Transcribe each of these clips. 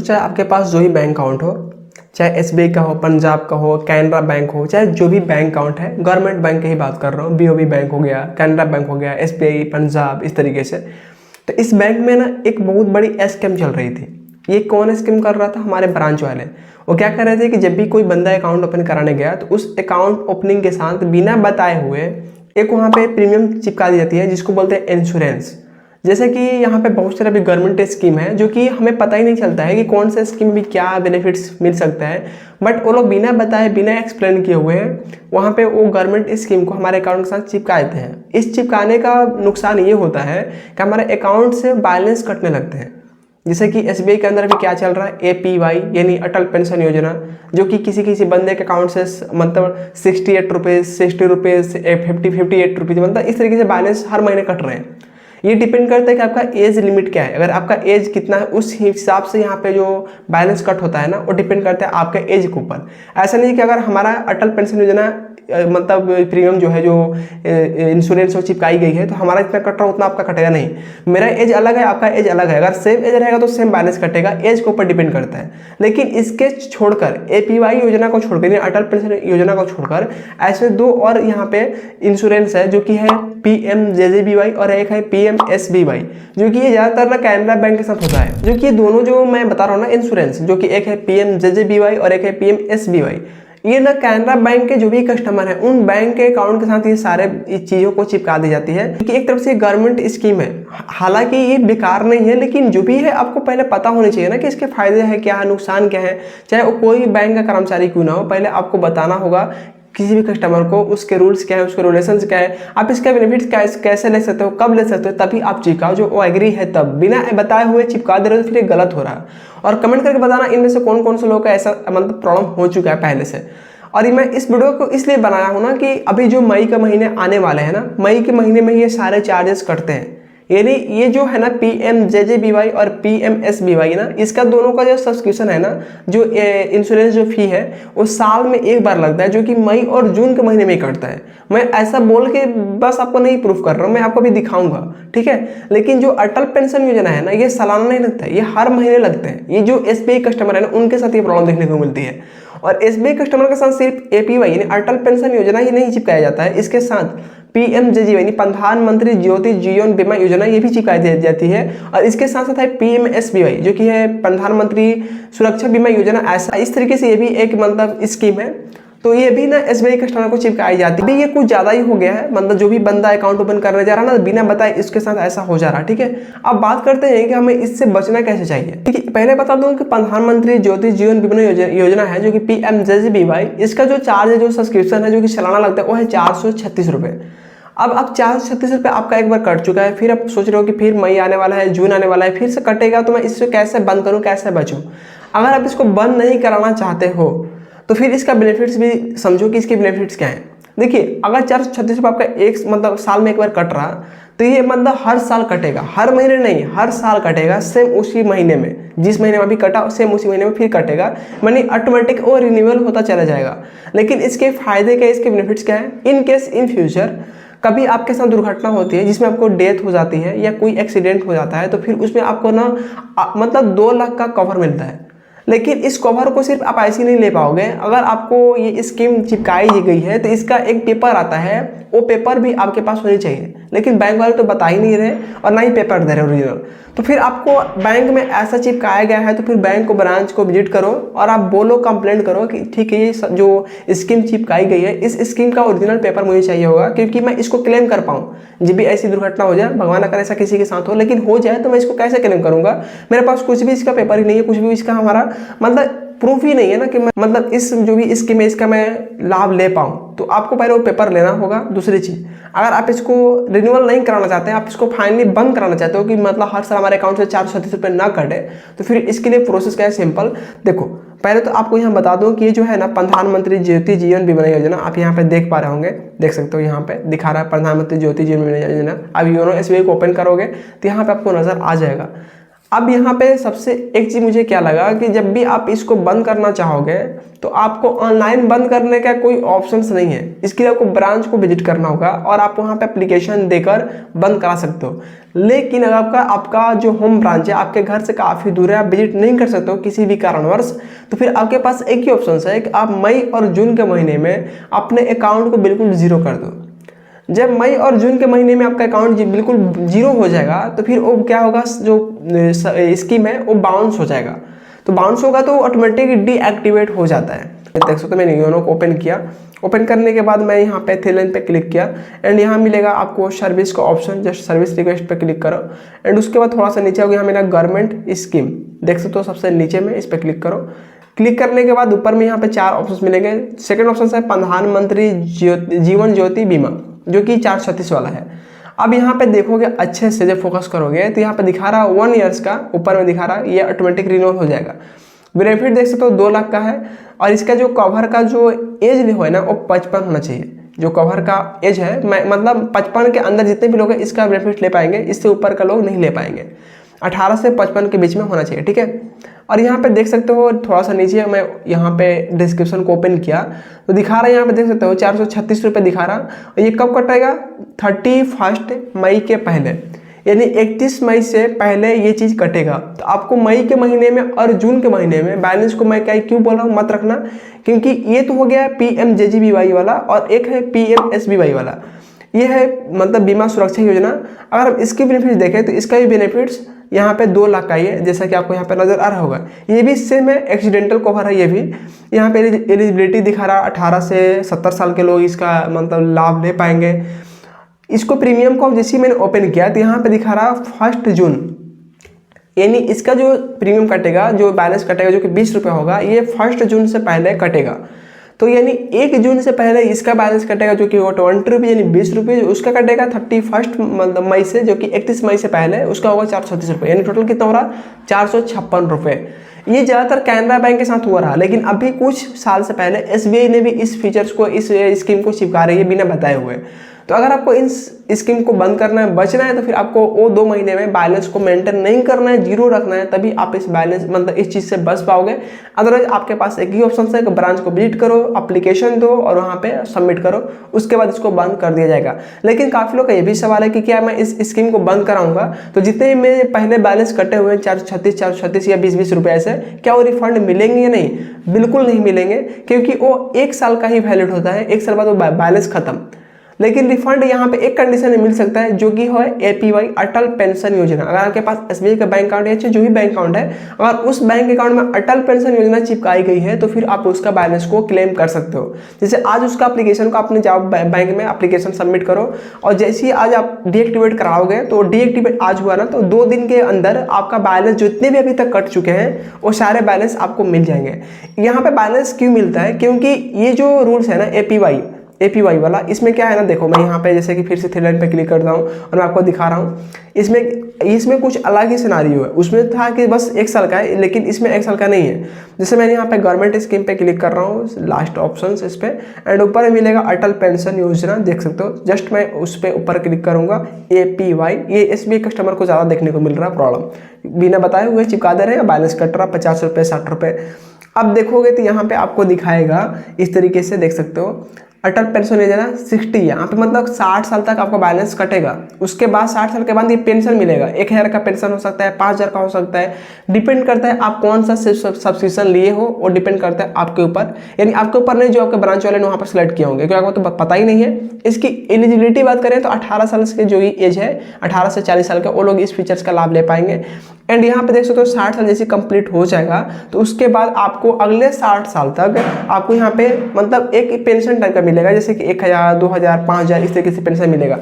दोस्तों चाहे आपके पास जो ही बैंक अकाउंट हो, चाहे एसबीआई का हो, पंजाब का हो, कैनरा बैंक हो, चाहे जो भी बैंक अकाउंट है, गवर्नमेंट बैंक की ही बात कर रहा हूँ, बीओबी बैंक हो गया, कैनरा बैंक हो गया, एसबीआई, पंजाब, इस तरीके से। तो इस बैंक में ना एक बहुत बड़ी स्कीम चल रही थी। ये कौन स्कीम कर रहा था? हमारे ब्रांच वाले। वो क्या कर रहे थे कि जब भी कोई बंदा अकाउंट ओपन कराने गया तो उस अकाउंट ओपनिंग के साथ बिना बताए हुए एक वहाँ पे प्रीमियम चिपका दी जाती है, जिसको बोलते हैं इंश्योरेंस। जैसे कि यहाँ पे बहुत सारे अभी गवर्नमेंट स्कीम है जो कि हमें पता ही नहीं चलता है कि कौन सा स्कीम में क्या बेनिफिट्स मिल सकता है, बट वो लोग बिना बताए, बिना एक्सप्लेन किए हुए वहाँ पे वो गवर्नमेंट स्कीम को हमारे अकाउंट के साथ चिपका देते हैं। इस चिपकाने का नुकसान ये होता है कि हमारे अकाउंट से बैलेंस कटने लगते हैं। जैसे कि एसबीआई के अंदर भी क्या चल रहा है, एपीवाई यानी अटल पेंशन योजना, जो कि किसी किसी बंदे के अकाउंट से मतलब 68 रुपीज़, 60 रुपीज़, 58 रुपीज़, मतलब इस तरीके से बैलेंस हर महीने कट रहे हैं। ये डिपेंड करता है कि आपका एज लिमिट क्या है। अगर आपका एज कितना है उस हिसाब से यहाँ पे जो बैलेंस कट होता है ना, वो डिपेंड करता है आपके एज के ऊपर। ऐसा नहीं कि अगर हमारा अटल पेंशन योजना मतलब प्रीमियम जो है, जो इंश्योरेंस वो चिपकाई गई है, तो हमारा इतना कट रहा उतना आपका कटेगा नहीं। मेरा एज अलग है, आपका एज अलग है, अगर सेम एज रहेगा तो सेम बैलेंस कटेगा, एज के ऊपर डिपेंड करता है। लेकिन इसके छोड़कर, एपीवाई योजना को छोड़कर, अटल पेंशन योजना को छोड़कर ऐसे दो और यहाँ पे इंश्योरेंस है, जो कि है पीएमजेजेबीवाई और एक है पीएमएसबीवाई, जो कि ये ज़्यादातर ना कैनरा बैंक के साथ होता है। जो कि ये दोनों जो मैं बता रहा हूँ ना इंश्योरेंस, जो कि एक है पीएमजेजेबीवाई और एक है पीएमएसबीवाई, ये ना कैनरा बैंक के जो भी कस्टमर हैं उन बैंक के अकाउंट के साथ ये सारे चीज़ों को चिपका दी जाती है, क्योंकि एक तरफ से गवर्नमेंट स्कीम है। हालांकि ये बेकार नहीं है, लेकिन जो भी है आपको पहले पता होना चाहिए ना कि इसके फायदे हैं क्या है, नुकसान क्या है। चाहे वो कोई बैंक का कर्मचारी क्यों ना हो, पहले आपको बताना होगा किसी भी कस्टमर को उसके रूल्स क्या है, उसके रिलेशंस क्या है, आप इसके बेनिफिट्स कैसे ले सकते हो, कब ले सकते हो, तभी आप चिपकाओ। जो वो एग्री है तब, बिना बताए हुए चिपका दे रहे हो तो फिर ये गलत हो रहा है। और कमेंट करके बताना इनमें से कौन कौन से लोगों का ऐसा मतलब प्रॉब्लम हो चुका है पहले से। और ये मैं इस वीडियो को इसलिए बनाया हूँ ना कि अभी जो मई का महीने आने वाले हैं ना, मई के महीने में ये सारे चार्जेस कटते हैं। यानी ये जो है ना पीएमजेजेबीवाई और पीएमएसबीवाई ना, इसका दोनों का जो सब्सक्रिप्शन है ना, जो इंश्योरेंस जो फी है, वो साल में एक बार लगता है, जो कि मई और जून के महीने में ही कटता है। मैं ऐसा बोल के बस आपको नहीं प्रूफ कर रहा हूँ, मैं आपको भी दिखाऊंगा, ठीक है। लेकिन जो अटल पेंशन योजना है ना, ये सालाना नहीं लगता है, ये हर महीने लगते हैं। ये जो एसबीआई कस्टमर है ना, उनके साथ ये प्रॉब्लम देखने को मिलती है। और एसबीआई कस्टमर के साथ सिर्फ एपीवाई यानी अटल पेंशन योजना ही नहीं चिपकाया जाता है, इसके साथ पीएमजेजेबीवाई यानी प्रधानमंत्री ज्योति जीवन बीमा योजना ये भी चिपकाई जाती है। और इसके साथ साथ है पीएमएसबीवाई, जो कि है प्रधानमंत्री सुरक्षा बीमा योजना। ऐसा इस तरीके से ये भी एक मतलब स्कीम है, तो ये भी ना एसबीआई कस्टमर को चिपकाई जाती है। अभी ये कुछ ज़्यादा ही हो गया है, मतलब जो भी बंदा अकाउंट ओपन करने जा रहा है ना, बिना बताए इसके साथ ऐसा हो जा रहा है, ठीक है। अब बात करते हैं कि हमें इससे बचना कैसे चाहिए। ठीक है, पहले बता दूं कि प्रधानमंत्री ज्योति जीवन बीमा योजना है, जो कि पीएमजेजेबीवाई, इसका जो चार्ज है, जो सब्सक्रिप्शन है, जो कि सालाना लगता है, वो है 436 रुपये। अब 436 रुपये आपका एक बार कट चुका है, फिर आप सोच रहे हो कि फिर मई आने वाला है, जून आने वाला है, फिर से कटेगा, तो मैं इससे कैसे बंद करूँ, कैसे बचूँ। अगर आप इसको बंद नहीं कराना चाहते हो तो फिर इसका बेनिफिट्स भी समझो कि इसके बेनिफिट्स क्या हैं। देखिए, अगर 436 रुपये आपका एक मतलब साल में एक बार कट रहा, तो ये मतलब हर साल कटेगा, हर महीने नहीं, हर साल कटेगा, सेम उसी महीने में, जिस महीने में अभी कटा सेम उसी महीने में फिर कटेगा, मानी ऑटोमेटिक वो रिन्यूअल होता चला जाएगा। लेकिन इसके फायदे क्या है, इसके बेनिफिट्स क्या है? इन केस इन फ्यूचर कभी आपके साथ दुर्घटना होती है जिसमें आपको डेथ हो जाती है या कोई एक्सीडेंट हो जाता है, तो फिर उसमें आपको ना मतलब 2 लाख का कवर मिलता है। लेकिन इस कवर को सिर्फ आप ऐसे नहीं ले पाओगे, अगर आपको ये स्कीम चिपकाई गई है तो इसका एक पेपर आता है, वो पेपर भी आपके पास होनी चाहिए। लेकिन बैंक वाले तो बता ही नहीं रहे और ना ही पेपर दे रहे ओरिजिनल। तो फिर आपको बैंक में ऐसा चिपकाया गया है, तो फिर बैंक को, ब्रांच को विजिट करो और आप बोलो, कंप्लेंट करो कि ठीक है, ये जो स्कीम चिपकाई गई है, इस स्कीम का ओरिजिनल पेपर मुझे चाहिए होगा, क्योंकि मैं इसको क्लेम कर पाऊँ। जब भी ऐसी दुर्घटना हो जाए, भगवान ना करे ऐसा किसी के साथ हो, लेकिन हो जाए तो मैं इसको कैसे क्लेम करूँगा? मेरे पास कुछ भी इसका पेपर ही नहीं है, कुछ भी इसका हमारा मतलब प्रूफ ही नहीं है ना कि मैं मतलब इस जो भी स्कीम है इसका मैं लाभ ले पाऊँ। तो आपको पहले वो पेपर लेना होगा। दूसरी चीज़, अगर आप इसको रिन्यूअल नहीं कराना चाहते हैं, आप इसको फाइनली बंद कराना चाहते हो कि मतलब हर साल हमारे अकाउंट से 436 रुपये ना कटे, तो फिर इसके लिए प्रोसेस क्या है? सिंपल। देखो, पहले तो आपको यहाँ बता दूं कि ये जो है ना प्रधानमंत्री ज्योति जीवन बीमा योजना, आप यहाँ पे देख पा रहे होंगे, देख सकते हो यहाँ पे दिखा रहा है प्रधानमंत्री ज्योति जीवन बीमा योजना। अब योनो एसबीआई को ओपन करोगे तो यहाँ पे आपको नजर आ जाएगा। अब यहाँ पे सबसे एक चीज़ मुझे क्या लगा कि जब भी आप इसको बंद करना चाहोगे तो आपको ऑनलाइन बंद करने का कोई ऑप्शंस नहीं है। इसके लिए आपको ब्रांच को विजिट करना होगा और आप वहाँ पे एप्लीकेशन देकर बंद करा सकते हो। लेकिन अगर आपका जो होम ब्रांच है आपके घर से काफ़ी दूर है, आप विजिट नहीं कर सकते हो किसी भी कारणवश, तो फिर आपके पास एक ही ऑप्शन है कि आप मई और जून के महीने में अपने अकाउंट को बिल्कुल ज़ीरो कर दो। जब मई और जून के महीने में आपका अकाउंट बिल्कुल जीरो हो जाएगा तो फिर वो क्या होगा, जो स्कीम है वो बाउंस हो जाएगा। तो बाउंस होगा तो ऑटोमेटिक डीएक्टिवेट हो जाता है। देख सकते हो मैंने योनो को ओपन किया। ओपन करने के बाद मैं यहाँ पे थ्री लाइन पे क्लिक किया एंड यहाँ मिलेगा आपको सर्विस का ऑप्शन। जस्ट सर्विस रिक्वेस्ट पे क्लिक करो एंड उसके बाद थोड़ा सा नीचे होगा, यहाँ मिला गवर्नमेंट स्कीम, देख सकते हो सबसे नीचे में, इस पर क्लिक करो। क्लिक करने के बाद ऊपर में यहाँ पे 4 ऑप्शन मिलेंगे। सेकंड ऑप्शन है प्रधानमंत्री जीवन ज्योति बीमा, जो कि 436 वाला है। अब यहाँ पे देखोगे अच्छे से जब फोकस करोगे तो यहाँ पे दिखा रहा 1 ईयर्स का, ऊपर में दिखा रहा ये ऑटोमेटिक रिन्यूअल हो जाएगा। बेनिफिट देख सकते हो 2 लाख का है और इसका जो कवर का जो एज है ना वो 55 होना चाहिए। जो कवर का एज है मतलब 55 के अंदर जितने भी लोग हैं इसका बेनिफिट ले पाएंगे, इससे ऊपर का लोग नहीं ले पाएंगे। 18 से 55 के बीच में होना चाहिए, ठीक है। और यहाँ पे देख सकते हो थोड़ा सा नीचे मैं यहाँ पे डिस्क्रिप्शन को ओपन किया तो दिखा रहा है, यहाँ पे देख सकते हो 436 रुपये दिखा रहा। और ये कब कटेगा, 31 मई के पहले, यानी 31 मई से पहले ये चीज़ कटेगा। तो आपको मई के महीने में और जून के महीने में बैलेंस को मैं क्यों बोल रहा हूँ मत रखना, क्योंकि ये तो हो गया PMJJBY वाला और एक है PMSBY वाला। ये है मतलब बीमा सुरक्षा योजना। अगर हम इसके बेनिफिट्स देखें तो इसका भी बेनिफिट्स यहाँ पे 2 लाख का ही है, जैसा कि आपको यहाँ पे नजर आ रहा होगा। ये भी सेम है, एक्सीडेंटल कवर है। ये भी यहाँ पे एलिजिबिलिटी दिखा रहा 18 से 70 साल के लोग इसका मतलब लाभ ले पाएंगे। इसको प्रीमियम को जैसे मैंने ओपन किया तो यहाँ पे दिखा रहा 1 जून, यानी इसका जो प्रीमियम कटेगा, जो बैलेंस कटेगा, जो कि 20 रुपये होगा, ये 1 जून से पहले कटेगा। तो यानी 1 जून से पहले इसका बैलेंस कटेगा जो कि वो 20 रुपये यानी 20 रुपये, उसका कटेगा 31 मतलब मई से, जो कि 31 मई से पहले उसका होगा 436 रुपये, यानी टोटल कितना हो रहा 456 रुपये। ये ज़्यादातर कैनरा बैंक के साथ हुआ रहा, लेकिन अभी कुछ साल से पहले SBI ने भी इस फीचर्स को, इस स्कीम को चिपका रही है बिना बताए हुए। तो अगर आपको इस स्कीम को बंद करना है, बचना है, तो फिर आपको वो 2 महीने में बैलेंस को मेंटेन नहीं करना है, जीरो रखना है, तभी आप इस बैलेंस मतलब इस चीज़ से बच पाओगे। अदरवाइज आपके पास एक ही ऑप्शन है कि ब्रांच को विजिट करो, एप्लीकेशन दो और वहाँ पे सबमिट करो, उसके बाद इसको बंद कर दिया जाएगा। लेकिन काफ़ी लोग का ये भी सवाल है कि क्या मैं इस स्कीम को बंद कराऊंगा तो जितने मेरे पहले बैलेंस कटे हुए 436 या 20 रुपये ऐसे, क्या वो रिफंड मिलेंगे या नहीं? बिल्कुल नहीं मिलेंगे, क्योंकि वो 1 साल का ही वैलिड होता है। 1 साल बाद वो बैलेंस खत्म। लेकिन रिफंड यहाँ पे एक कंडीशन में मिल सकता है, जो कि है APY अटल पेंशन योजना। अगर आपके पास SBI का बैंक अकाउंट है, जो भी बैंक अकाउंट है, अगर उस बैंक अकाउंट में अटल पेंशन योजना चिपकाई गई है तो फिर आप उसका बैलेंस को क्लेम कर सकते हो। जैसे आज उसका एप्लीकेशन को आपने जाओ बैंक में एप्लीकेशन सबमिट करो और जैसे ही आज आप डीएक्टिवेट कराओगे तो डीएक्टिवेट आज हुआ ना, तो 2 दिन के अंदर आपका बैलेंस जितने भी अभी तक कट चुके हैं वो सारे बैलेंस आपको मिल जाएंगे। यहाँ पे बैलेंस क्यों मिलता है? क्योंकि ये जो रूल्स है ना APY वाला, इसमें क्या है ना, देखो मैं यहाँ पे जैसे कि फिर से थ्री लाइन पे क्लिक करता हूँ और मैं आपको दिखा रहा हूँ। इसमें कुछ अलग ही सिनारियो है। उसमें था कि बस 1 साल का है, लेकिन इसमें 1 साल का नहीं है। जैसे मैंने यहाँ पे गवर्नमेंट स्कीम पे क्लिक कर रहा हूँ, लास्ट ऑप्शन इस पे, एंड ऊपर मिलेगा अटल पेंशन योजना, देख सकते हो। जस्ट मैं उस पर ऊपर क्लिक करूँगा APY। ये SBI कस्टमर को ज़्यादा देखने को मिल रहा है प्रॉब्लम, बिना बताए हुए चिपका दे रहे हैं, बैलेंस कट रहा 50 रुपये 60 रुपये। अब देखोगे तो यहाँ पे आपको दिखाएगा इस तरीके से, देख सकते हो अटल पेंशन योजना 60, यहाँ पे मतलब 60 साल तक आपका बैलेंस कटेगा। उसके बाद 60 साल के बाद ये पेंशन मिलेगा। 1000 का पेंशन हो सकता है, 5000 का हो सकता है, डिपेंड करता है आप कौन सा सब्सक्रिप्शन लिए हो, वो डिपेंड करता है आपके ऊपर। यानी आपके ऊपर नहीं, जो आपके ब्रांच वाले ने वहाँ पर सेलेक्ट किया होंगे, क्योंकि आपको तो पता ही नहीं है। इसकी एलिजिबिलिटी बात करें तो 18 साल के जो एज है, 18 से 40 साल के, वो लोग इस फीचर्स का लाभ ले पाएंगे। एंड यहाँ पे देख सकते हो 60 साल जैसे कंप्लीट हो जाएगा तो उसके बाद आपको अगले 60 साल तक आपको यहाँ पे मतलब एक पेंशन टाइप का मिलेगा, जैसे कि 1000, 2000, 5000 इस तरीके से पेंशन मिलेगा।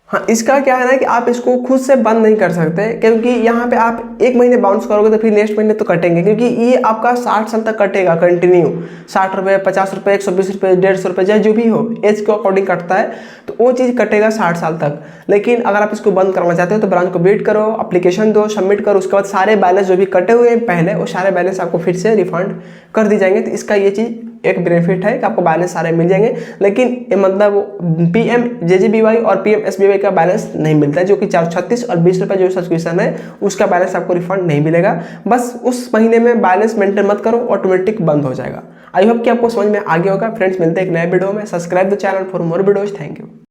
हाँ, इसका क्या है ना कि आप इसको खुद से बंद नहीं कर सकते, क्योंकि यहाँ पे आप 1 महीने बाउंस करोगे तो फिर नेक्स्ट महीने तो कटेंगे, क्योंकि ये आपका 60 साल तक कटेगा कंटिन्यू। 60 रुपये, 50 रुपये, 120 रुपये, 150 रुपये, चाहे जो भी हो, एज के अकॉर्डिंग कटता है, तो वो चीज़ कटेगा 60 साल तक। लेकिन अगर आप इसको बंद करना चाहते हो तो ब्रांच को वेट करो, एप्लीकेशन दो, सबमिट करो, उसके बाद सारे बैलेंस जो भी कटे हुए हैं पहले, वो सारे बैलेंस आपको फिर से रिफंड कर दी जाएंगे। तो इसका ये चीज़ एक बेनिफिट है कि आपको बैलेंस सारे मिल जाएंगे, लेकिन मतलब PMJJBY और PMSBY का बैलेंस नहीं मिलता है, जो कि 436 और 20 रुपये जो सब्सक्रिप्शन है उसका बैलेंस आपको रिफंड नहीं मिलेगा। बस उस महीने में बैलेंस मेंटेन मत करो, ऑटोमेटिक बंद हो जाएगा। आई होप कि आपको समझ में आ गया होगा। फ्रेंड्स, मिलते हैं एक नए वीडियो में। Subscribe the channel for more videos. Thank you.